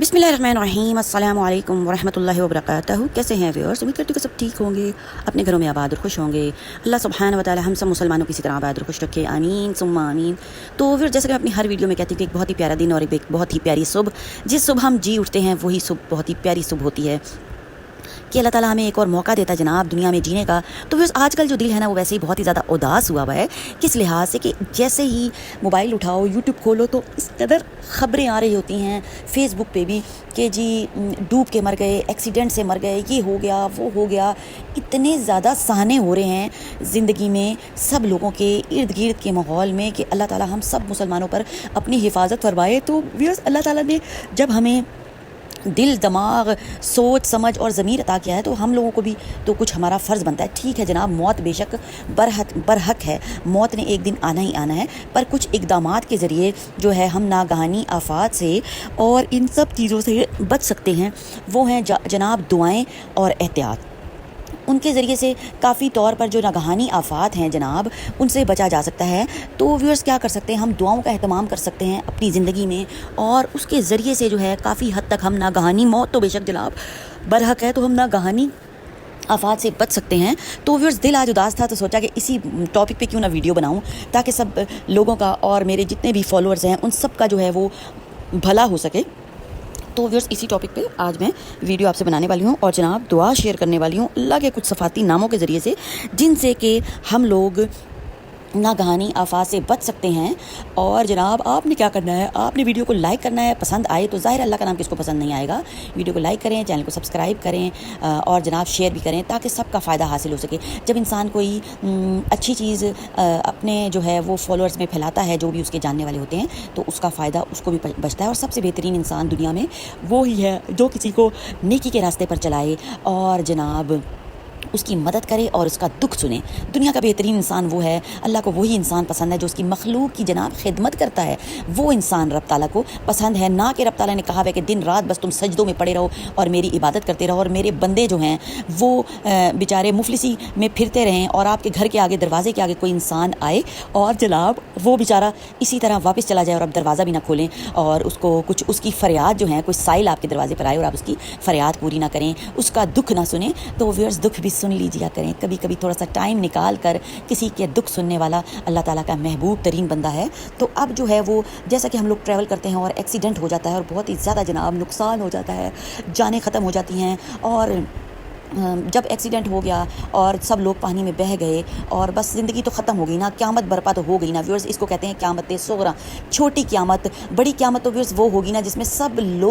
बिस्मिल्लाहिर्रहमानिर्रहीम अस्सलामु अलैकुम वरहमतुल्लाहि वबरकातुहू। कैसे हैं व्यूअर्स? उम्मीद करती हूँ कि सब ठीक होंगे, अपने घरों में आबाद और खुश होंगे। अल्लाह सुब्हानहू व तआला हम सब मुसलमानों की इसी तरह आबाद और खुश रखे, आमीन सुम्मा आमीन। तो फिर जैसे कि मैं अपनी हर वीडियो में कहती हूँ कि एक बहुत ही प्यारा दिन और एक बहुत ही प्यारी सुबह, जिस सुबह हम जी उठते हैं वही सुबह बहुत ही प्यारी सुबह होती है कि अल्लाह ताला हमें एक और मौका देता है जनाब दुनिया में जीने का। तो फिर आजकल जो दिल है ना वो वैसे ही बहुत ही ज़्यादा उदास हुआ है। किस लिहाज से कि जैसे ही मोबाइल उठाओ, यूट्यूब खोलो तो इस कदर ख़बरें आ रही होती हैं, फेसबुक पे भी कि जी डूब के मर गए, एक्सीडेंट से मर गए, ये हो गया वो हो गया। इतने ज़्यादा सहने हो रहे हैं ज़िंदगी में सब लोगों के इर्द गिर्द के माहौल में कि अल्लाह ताला हम सब मुसलमानों पर अपनी हिफाजत फरमाए। तो व्यूअर्स, अल्लाह ताला ने जब हमें दिल, दिमाग, सोच समझ और ज़मीर अता किया है तो हम लोगों को भी तो कुछ हमारा फ़र्ज़ बनता है। ठीक है जनाब, मौत बेशक बरहक है, मौत ने एक दिन आना ही आना है, पर कुछ इक़दामात के ज़रिए जो है हम नागहानी आफ़ात से और इन सब चीज़ों से बच सकते हैं। वो हैं जनाब दुआएं और एहतियात। उनके ज़रिए से काफ़ी तौर पर जो नागहानी आफ़ात हैं जनाब, उनसे बचा जा सकता है। तो व्यूअर्स क्या कर सकते हैं, हम दुआओं का एहतमाम कर सकते हैं अपनी ज़िंदगी में और उसके ज़रिए से जो है काफ़ी हद तक हम नागहानी, मौत तो बेशक जनाब बरहक है, तो हम नागहानी आफ़ात से बच सकते हैं। तो व्यूअर्स, दिल आज उदास था तो सोचा कि इसी टॉपिक पे क्यों ना वीडियो बनाऊं ताकि सब लोगों का और मेरे जितने भी फॉलोअर्स हैं उन सब का जो है वो भला हो सके। तो व्यूअर्स, इसी टॉपिक पे आज मैं वीडियो आपसे बनाने वाली हूँ और जनाब दुआ शेयर करने वाली हूँ अल्लाह के कुछ सफ़ाती नामों के ज़रिए से, जिनसे कि हम लोग नागहानी आफ़ात से बच सकते हैं। और जनाब आपने क्या करना है, आपने वीडियो को लाइक करना है। पसंद आए तो ज़ाहिर अल्लाह का नाम किसको पसंद नहीं आएगा। वीडियो को लाइक करें, चैनल को सब्सक्राइब करें और जनाब शेयर भी करें ताकि सबका फ़ायदा हासिल हो सके। जब इंसान कोई अच्छी चीज़ अपने जो है वो फॉलोअर्स में फैलाता है, जो भी उसके जानने वाले होते हैं, तो उसका फ़ायदा उसको भी बचता है। और सबसे बेहतरीन इंसान दुनिया में वो ही है जो किसी को नेकी के रास्ते पर चलाए और जनाब उसकी मदद करे और उसका दुख सुने। दुनिया का बेहतरीन इंसान वो है, अल्लाह को वही इंसान पसंद है जो उसकी मखलूक की जनाब खिदमत करता है। वो इंसान रब ताला को पसंद है, ना कि रब ताला ने कहा है कि दिन रात बस तुम सजदों में पड़े रहो और मेरी इबादत करते रहो और मेरे बंदे जो हैं वो बेचारे मुफलिसी में फिरते रहें और आपके घर के आगे, दरवाजे के आगे कोई इंसान आए और जनाब वो बेचारा इसी तरह वापस चला जाए और आप दरवाज़ा भी ना खोलें और उसको कुछ उसकी फ़रियाद जो है, कोई साइल आपके दरवाजे पर आए और आप उसकी फ़रियाद पूरी ना करें, उसका दुख ना सुने। तो व्यूअर्स, दुख भी सुन लीजिए करें। कभी कभी थोड़ा सा टाइम निकाल कर किसी के दुख सुनने वाला अल्लाह ताला का महबूब तरीन बंदा है। तो अब जो है वो जैसा कि हम लोग ट्रैवल करते हैं और एक्सीडेंट हो जाता है और बहुत ही ज़्यादा जनाब नुकसान हो जाता है, जानें ख़त्म हो जाती हैं। और जब एक्सीडेंट हो गया और सब लोग पानी में बह गए और बस ज़िंदगी तो ख़त्म हो गई ना, क़यामत बर्पा तो हो गई ना व्यूअर्स। इसको कहते हैं क़यामत सुग़रा, छोटी क़यामत। बड़ी क़यामत तो व्यूअर्स वो होगी ना जिसमें सब लोग